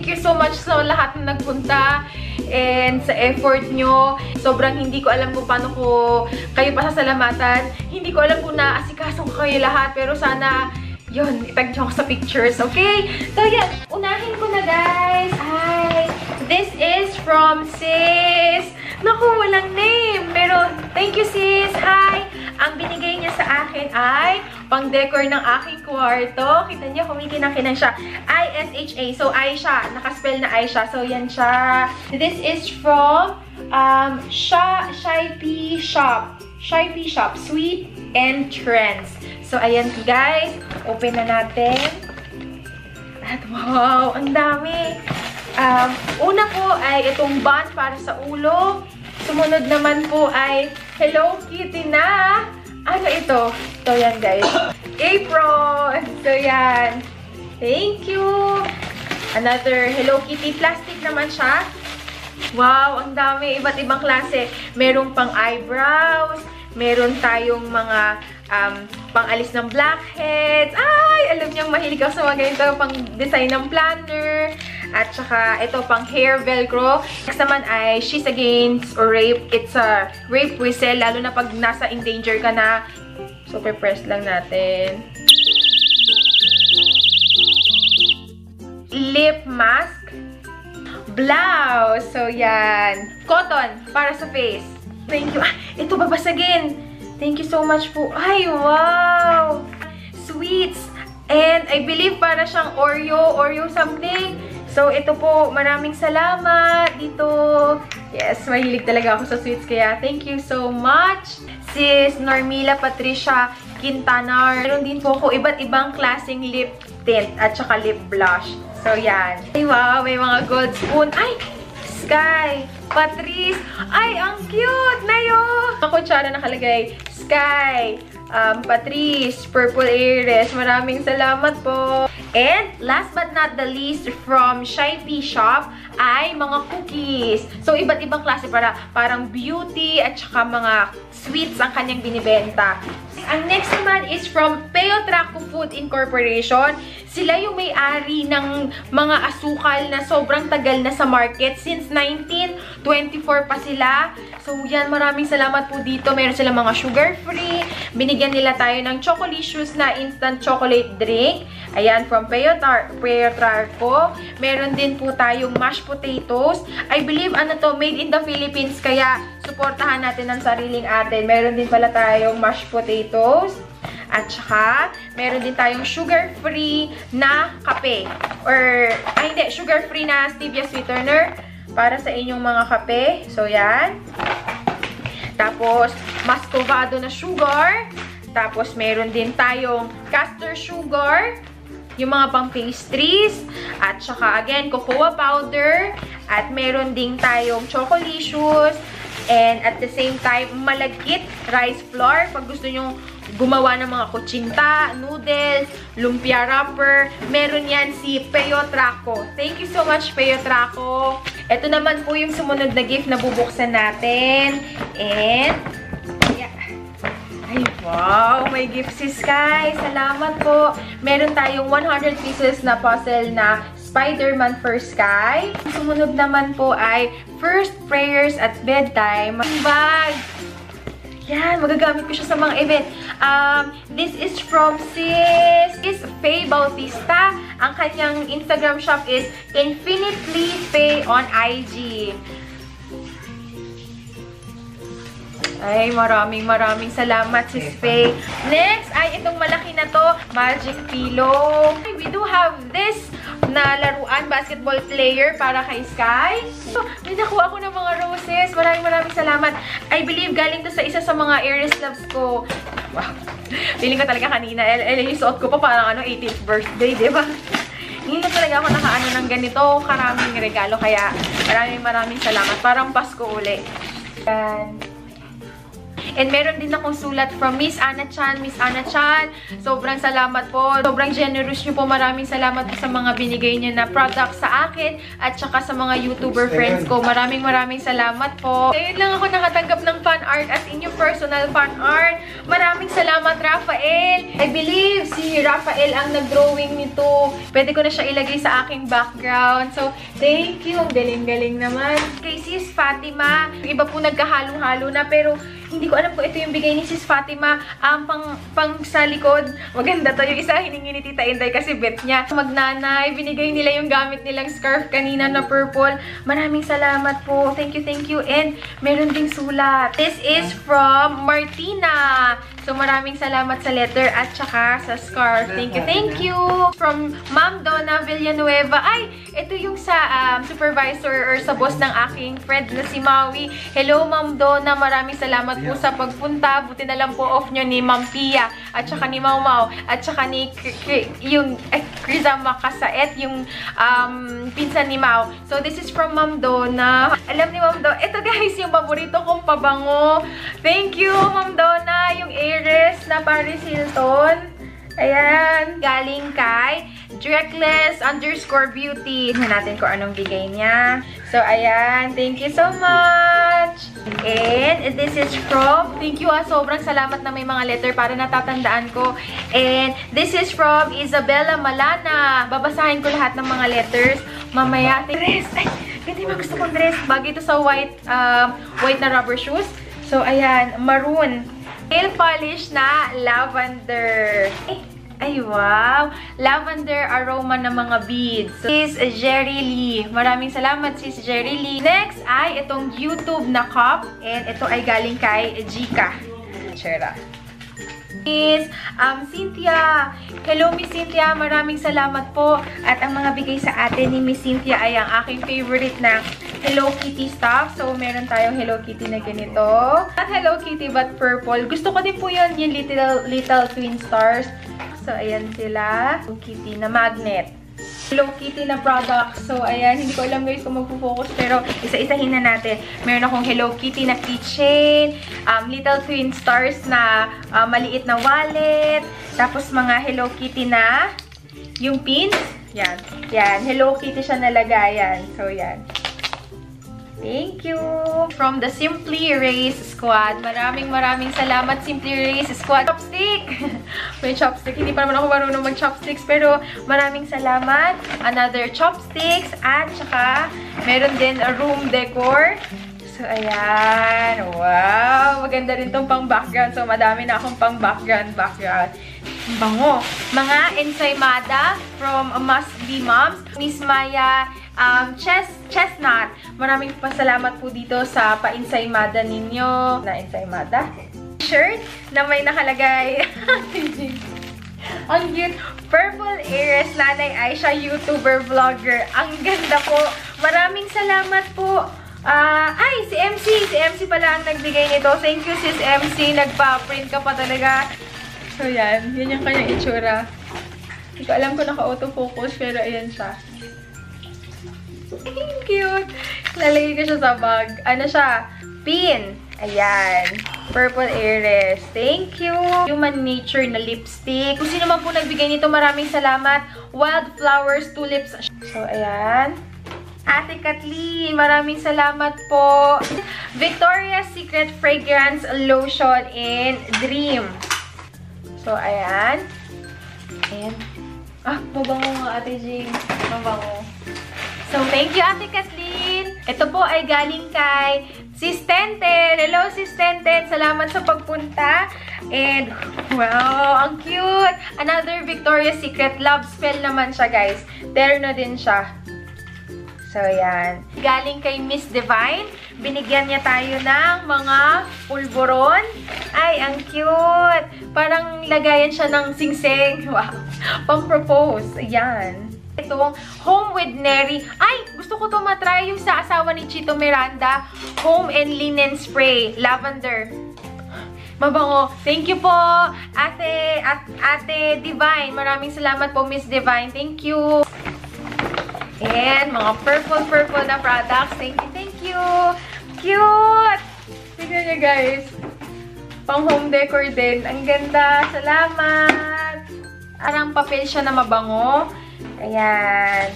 Thank you so much sa lahat na nagpunta and sa effort nyo. Sobrang hindi ko alam kung paano ko kayo pasasalamatan. Hindi ko alam kung naasikaso ko kayo lahat, pero sana yun, itag nyo ako sa pictures, okay? So yan, unahin ko na guys. Ay, this is from sis. Naku, walang name. Pero, thank you sis. Hi. Ang binigay niya sa akin ay pang-decor ng aking kwarto. Kita niyo, kumikinang-kinang siya. I-S-H-A. So, Aisha. Nakaspell na Aisha. So, yan siya. This is from Shipee Shop. Shipee Shop. Sweet and Trends. So, ayan guys. Open na natin. At wow, ang dami. Una po ay itong band para sa ulo. Sumunod naman po ay Hello Kitty na. Ano ito? So, yan guys. Apron. So, yan. Thank you. Another Hello Kitty. Plastic naman siya. Wow, ang dami. Iba't ibang klase. Merong pang eyebrows. Meron tayong mga pang-alis ng blackheads. Ay, alam niyang mahilig ako sa mga ganito. Pang-design ng planner. At saka, ito, pang hair velcro. Next naman ay She's Against Rape. It's a rape whistle. Lalo na pag nasa in danger ka na. So, press lang natin. Lip mask. Blouse. So, yan. Cotton. Para sa face. Thank you. Ah, ito, babasagin. Thank you so much po. Ay, wow! Sweets. And I believe para siyang Oreo something. So, ito po, maraming salamat dito. Yes, mahilig talaga ako sa sweets, kaya thank you so much. Sis Normila Patricia Quintanar. Meron din po ako iba't ibang klaseng lip tint at saka lip blush. So, yan. Ay, wow, may mga gold spoon. Ay, Sky, Patrice. Ay, ang cute na yun. Ang kutsara nakalagay, Sky, Patrice, Purple Iris. Maraming salamat po. And last but not the least, from Shipee Shop ay mga cookies. So, iba't ibang klase parang beauty at saka mga sweets ang kanyang binibenta. Ang next naman is from Peyotraco Food Incorporation. Sila yung may-ari ng mga asukal na sobrang tagal na sa market. Since 1924 pa sila. So, yan, maraming salamat po dito. Meron sila mga sugar-free. Binigyan nila tayo ng Chocolicious na instant chocolate drink. Ayan, from Peyotraco. Meron din po tayong mashed potatoes. I believe, ano to, made in the Philippines. Kaya, suportahan natin ang sariling atin. Meron din pala tayong mashed potatoes. At saka, meron din tayong sugar-free na kape. Or, ay hindi, sugar-free na stevia sweetener para sa inyong mga kape. So, yan. Tapos, muscovado na sugar. Tapos, meron din tayong castor sugar. Yung mga pang pastries. At saka, again, cocoa powder. At meron din tayong Chocolicious. And at the same time, malagkit rice flour. Pag gusto nyo gumawa ng mga kutsinta, noodles, lumpia wrapper, meron yan si Peyotraco. Thank you so much, Peyotraco. Ito naman po yung sumunod na gift na bubuksan natin. And, yeah. Ay, wow! May gift si Sky. Salamat po. Meron tayong 100 pieces na puzzle na Spider-Man for Sky. Sumunod naman po ay First Prayers at Bedtime. Bag! Yan, magagamit ko siya sa mga event. This is from Sis Faye Bautista. Ang kanyang Instagram shop is Infinitely Faye on IG. Ay, maraming salamat, Sis Faye. Next ay itong malaki na to, Magic Pillow. We do have this na laruan, basketball player para kay Sky. So, may nakuha ako ng mga roses. Maraming salamat. I believe galing to sa isa sa mga Aries Loves ko. Wow. Feeling ko talaga kanina. Yung suot ko pa parang 18th birthday, di ba? Hindi na talaga ako nakaano ng ganito. Karaming regalo. Kaya maraming salamat. Parang Pasko uli. Yan. And meron din akong sulat from Miss Anna Chan. Miss Anna Chan, sobrang salamat po. Sobrang generous nyo po. Maraming salamat po sa mga binigay nyo na products sa akin at saka sa mga YouTuber friends ko. Maraming salamat po. Ngayon lang ako nakatanggap ng fan art as in yung personal fan art. Maraming salamat, Rafael. I believe si Rafael ang nag-drawing nito. Pwede ko na siya ilagay sa aking background. So, thank you. Galing-galing naman. Kay Sis Fatima, yung iba po nagkahalo-halo na pero hindi ko alam kung ito yung bigay ni Sis Fatima. Pang sa likod. Maganda to. Yung isa hiningi ni Tita Inday kasi bet niya. Magnanay, binigay nila yung gamit nilang scarf kanina na purple. Maraming salamat po. Thank you, thank you. And meron ding sulat. This is from Martina. So, maraming salamat sa letter at saka sa scarf. Thank you, thank you. From Ma'am Donna Villanueva. Ay, ito yung sa supervisor or sa boss ng aking friend na si Maui. Hello, Ma'am Donna. Maraming salamat po sa pagpunta. Buti na lang po off nyo ni Ma'am Pia at saka ni Mau Mau at saka ni yung Kriza Makasaet, yung pinsan ni Mau. So, this is from Ma'am Donna. Alam ni Ma'am Donna, ito guys, yung paborito kong pabango. Thank you, Ma'am Donna. Yung Iris na Paris Hilton. Ayan. Galing kay Dreckless_beauty. Tignan natin kung anong bigay niya. So, ayan. Thank you so much. And this is from, thank you sobrang salamat na may mga letter para natatandaan ko. And this is from Isabella Malana. Babasahin ko lahat ng mga letters. Mamaya. Dress. Ay, hindi ba gusto kong dress? Bagay ito sa white na rubber shoes. So, ayan. Maroon. Nail polish na lavender. Ay, wow! Lavender aroma ng mga beads. So, Sis Jerry Lee. Maraming salamat, Sis Jerry Lee. Next ay itong YouTube na cup. And ito ay galing kay Jika. Chera. Miss Cynthia. Hello, Miss Cynthia. Maraming salamat po. At ang mga bigay sa atin ni Miss Cynthia ay ang aking favorite na Hello Kitty stuff. So, meron tayong Hello Kitty na ganito. Not Hello Kitty, but purple. Gusto ko din po yun, yung little twin stars. So, ayan sila. Hello Kitty na magnet. Hello Kitty na product. So, ayan. Hindi ko alam guys kung magpo-focus. Pero, isa-isahin na natin. Meron akong Hello Kitty na keychain. Little twin stars na maliit na wallet. Tapos, mga Hello Kitty na yung pins. Yan. Yan. Hello Kitty siya nalagayan. So, yan. Thank you! From the Simply Race Squad. Maraming salamat, Simply Race Squad. Chopstick! May chopstick. Hindi pa naman ako marunong mag-chopsticks. Pero maraming salamat. Another chopsticks. At saka, meron din a room decor. So, ayan. Wow! Maganda rin tong pang-background. So, madami na akong pang-background. Bango. Mga ensaymada from Must Be Moms. Miss Maya Chestnut. Maraming pasalamat po dito sa pa-ensaymada ninyo. Na ensaymada. Shirt na may nakalagay. Ang cute. Purple Iris, Nanay Aisha, YouTuber, vlogger. Ang ganda po. Maraming salamat po. Ay, si MC. Si MC pala ang nagbigay nito. Thank you, sis MC. Nagpa-print ka pa talaga. So, yan. Yan yung kanyang itsura. Hindi ko alam kung naka-autofocus, pero ayan siya. Cute! Lalagay ko siya sa bag. Ano siya? Pin. Ayan. Purple Iris. Thank you! Human Nature na lipstick. Kung sino man po nagbigay nito, maraming salamat. Wildflowers Tulips. So, ayan. Ate Kathleen, maraming salamat po. Victoria's Secret Fragrance Lotion in Dream. So, ayan. Ayan. Mabango nga, Ate Jing. Mabango. So, thank you, Ate Kathleen. Ito po ay galing kay Sis Tenten. Hello, Sis Tenten. Salamat sa pagpunta. And, wow, ang cute. Another Victoria's Secret Love Spell naman siya, guys. Terno din siya. So, yan. Galing kay Miss Divine. Binigyan niya tayo ng mga pulburon. Ay, ang cute. Parang lagayan siya ng singsing. Wow. Pang-propose. Ayan. Itong Home with Neri. Ay, gusto ko ito matry yung sa asawa ni Chito Miranda. Home and Linen Spray. Lavender. Mabango. Thank you po, Ate Divine. Maraming salamat po, Miss Divine. Thank you. And mga purple na products. Thank you. Cute! Tignan niyo, guys. pang home decor din. Ang ganda. Salamat! Parang papel siya na mabango. Ayan.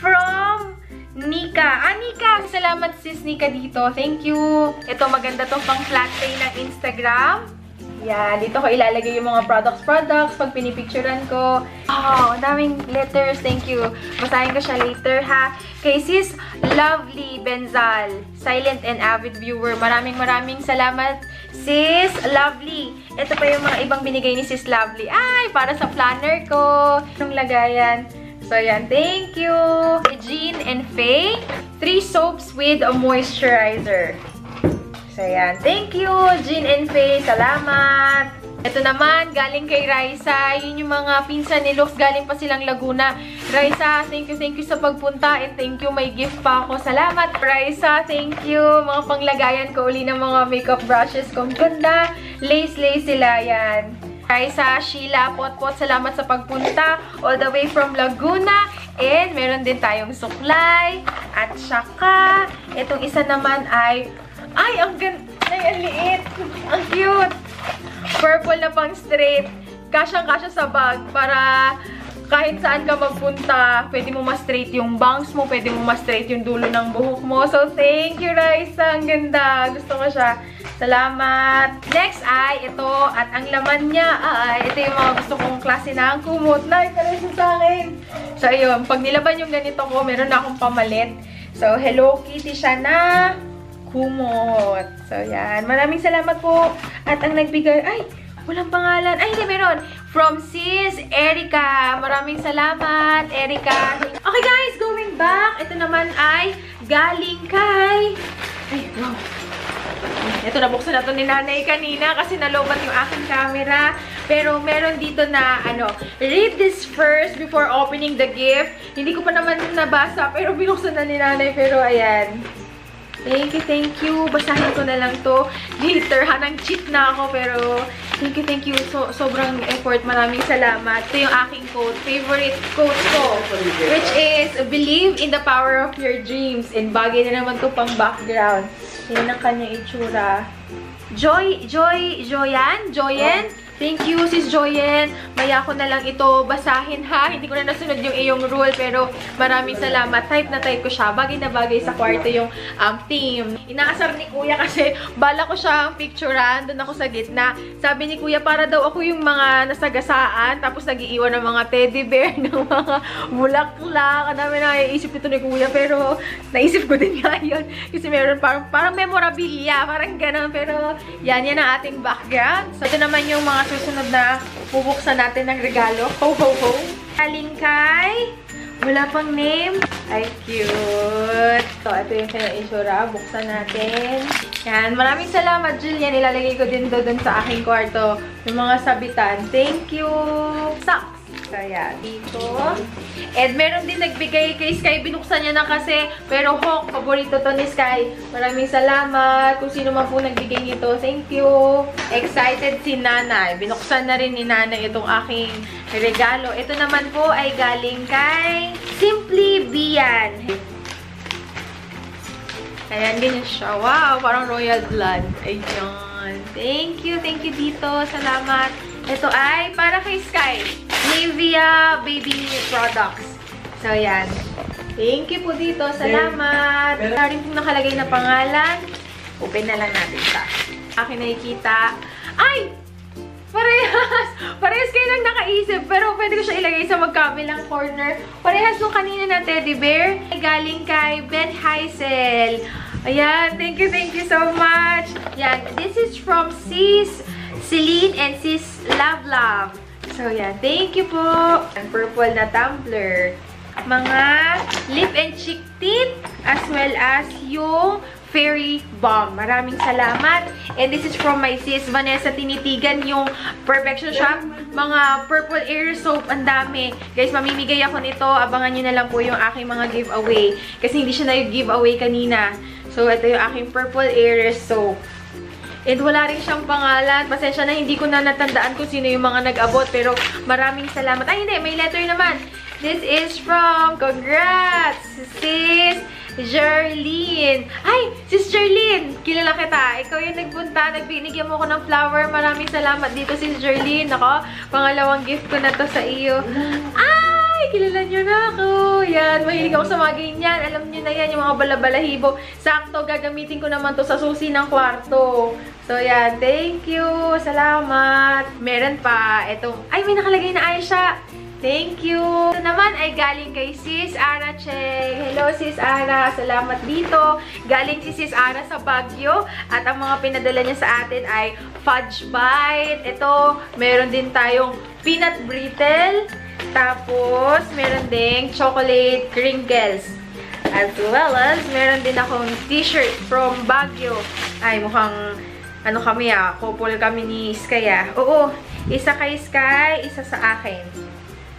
From Nika. Nika! Salamat sis Nika dito. Thank you. Ito, maganda tong pang flat pay ng Instagram. Yan. Dito ko ilalagay yung mga products pag pinipicturean ko. Oh, ang daming letters. Thank you. Basahin ko siya later, ha. Kay sis Lovely Benzal, silent and avid viewer. Maraming salamat, sis Lovely. Ito pa yung mga ibang binigay ni sis Lovely. Ay, para sa planner ko. Yung lagayan. So, yan. Thank you. Jean and Faye. 3 soaps with a moisturizer. So, yan. Thank you, Jean and Faye. Salamat. Ito naman, galing kay Raisa. Yun yung mga pinsan ni Lux. Galing pa silang Laguna. Raisa, thank you sa pagpunta. And thank you, may gift pa ako. Salamat, Raisa. Thank you. Mga panglagayan ko uli ng mga makeup brushes kong ganda. Lace sila. Yan. Raisa, Sheila, Potpot, salamat sa pagpunta. All the way from Laguna. And meron din tayong suklay. At saka, itong isa naman ay ang ganda. Ay, ang liit. Ang cute. Purple na pang straight. Kasyang-kasya sa bag para kahit saan ka magpunta, pwede mo ma-straight yung bangs mo, pwede mo ma-straight yung dulo ng buhok mo. So, thank you, Raisa. Ang ganda. Gusto ko siya. Salamat. Next ay ito. At ang laman niya ay ito yung mga gusto kong klase ng kumot. Like sa akin. So, ayun. Pag nilaban yung ganito ko, meron na akong pamalit. So, Hello Kitty siya na kumot. So, yan. Maraming salamat po. At ang nagbigay, ay, walang pangalan. Ay, hindi, meron. From sis Erica. Maraming salamat, Erica. Okay, guys, going back. Ito naman ay galing kay... Ay, wow. Ito, nabuksan na ito ni nanay kanina kasi nalobat yung aking camera. Pero meron dito na, read this first before opening the gift. Hindi ko pa naman nabasa, pero binuksan na ni nanay. Pero, ayan. Thank you. Basahin ko na lang to. Later, hanang cheat na ako, pero thank you. Sobrang effort. Maraming salamat. Ito yung aking quote. Favorite quote ko. Which is, believe in the power of your dreams. And bagay na naman to pang background. Yan ang kanyang itsura. Joyen? Thank you, sis Joyen. Maya ko na lang ito basahin, ha. Hindi ko na nasunod yung iyong rule, pero maraming salamat. Type na type ko siya. Bagay na bagay sa kwarto yung theme. Inaasar ni Kuya kasi bala ko siyang picturean. Doon ako sa gitna. Sabi ni Kuya, para daw ako yung mga nasagasaan, tapos nag-iiwan ng mga teddy bear, ng mga bulaklak. Ang dami na naiisip nito ni Kuya, pero naisip ko din nga yun. Kasi meron parang memorabilia, parang gano'n. Pero yan ang ating background. So, ito naman yung mga susunod na bubuksan natin ng regalo. Ho, ho, ho. Galing kay... Wala pang name. Ay, cute. So, ito yung kanyang insura. Buksan natin. Yan. Maraming salamat, Jillian. Ilalagay ko din doon sa aking kwarto. Yung mga sabitan. Thank you. Socks. Kaya, dito. And meron din nagbigay kay Sky. Binuksan niya na kasi. Pero, Hawk, paborito to ni Sky. Maraming salamat. Kung sino man po nagbigay nito. Thank you. Excited si Nanay. Binuksan na rin ni Nanay itong aking regalo. Ito naman po ay galing kay Simply Bian. Ayan, ganyan siya. Wow, parang royal blood. Ayan. Thank you dito. Salamat. Ito ay para kay Sky. Nivea Baby Products. So, ayan. Thank you po dito. Salamat. Wala rin pong nakalagay na pangalan. Open na lang natin siya. Akin nakikita. Ay! Parehas! Parehas kayo lang nakaisip. Pero pwede ko siya ilagay sa magkabilang corner. Parehas nung kanina na teddy bear. Galing kay Ben Heisel. Ayan. Thank you so much. Ayan. This is from Sis Celine and Sis Love. So, yan. Thank you po. Ang purple na tumbler. Mga lip and cheek tint. As well as yung fairy balm. Maraming salamat. And this is from my sis Vanessa Tinitigan. Yung Perfection Shop. Mga purple air soap. Ang dami. Guys, mamimigay ako nito. Abangan nyo na lang po yung aking mga giveaway. Kasi hindi siya na-giveaway kanina. So, ito yung aking purple air soap. And wala rin siyang pangalan. Pasensya na, hindi ko na natandaan kung sino yung mga nag-abot. Pero maraming salamat. Ay, hindi. May letter naman. This is from, congrats, sis Jerlyn. Ay, Sis Jerlyn, kilala kita. Ikaw yung nagpunta, nagbinigyan mo ko ng flower. Maraming salamat dito, Sis Jerlyn. Ako, pangalawang gift ko na to sa iyo. Ay, kilala nyo na ako. Yan, mahilig ako sa mga ganyan. Alam nyo na yan, yung mga balabalahibo. Sakto, gagamitin ko naman to sa susi ng kwarto. So, yan. Thank you. Salamat. Meron pa. Ito. Ay, may nakalagay na Aisha. Thank you. Ito naman ay galing kay Sis Ara Che. Hello, Sis Ara. Salamat dito. Galing si Sis Ara sa Baguio. At ang mga pinadala niya sa atin ay fudge bite. Ito, meron din tayong peanut brittle. Tapos, meron ding chocolate crinkles. As well as, meron din akong t-shirt from Baguio. Ay, mukhang, ano kami couple kami ni Sky Oo, isa kay Sky, isa sa akin.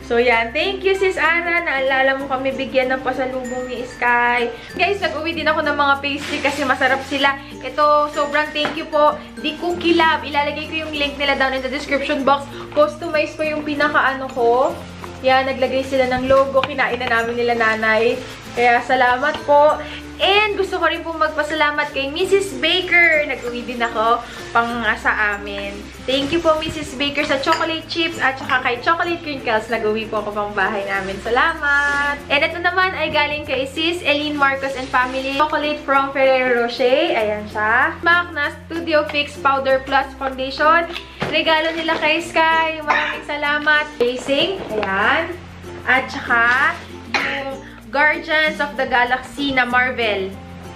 So, yan. Thank you, Sis Ana. Naalala mo kami bigyan ng pasalubong ni Sky. Guys, nag-uwi din ako ng mga pastry kasi masarap sila. Ito, sobrang thank you po. The Cookie Lab. Ilalagay ko yung link nila down in the description box. Customize ko yung pinaka-ano ko. Yan, naglagay sila ng logo. Kinain na namin nila nanay. Kaya, salamat po. And gusto ko rin po magpasalamat kay Mrs. Baker. Nag-uwi din ako pang sa amin. Thank you po, Mrs. Baker, sa chocolate chips at saka kay chocolate crinkles. Nag-uwi po ako pang bahay namin. Salamat! And ito naman ay galing kay Sis Eileen Marcos and family. Chocolate from Ferrero Rocher. Ayan siya. MAC na Studio Fix Powder Plus Foundation. Regalo nila kay Sky. Maraming salamat. Facing. Ayan. At saka yung Guardians of the Galaxy na Marvel.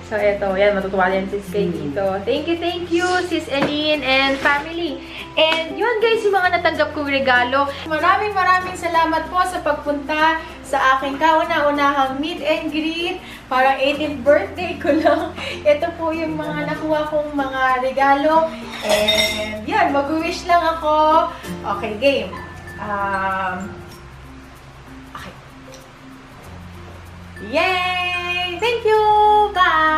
So, eto. Yan, matutuwa yan si Sky dito. Thank you, Sis Eileen and family. And yun guys, yung mga natanggap kong regalo. Maraming salamat po sa pagpunta sa aking kauna-unahang meet and greet. Parang 18th birthday ko lang. Ito po yung mga nakuha kong mga regalo. And yan, mag-wish lang ako. Okay, game. Okay. Yay! Thank you! Bye!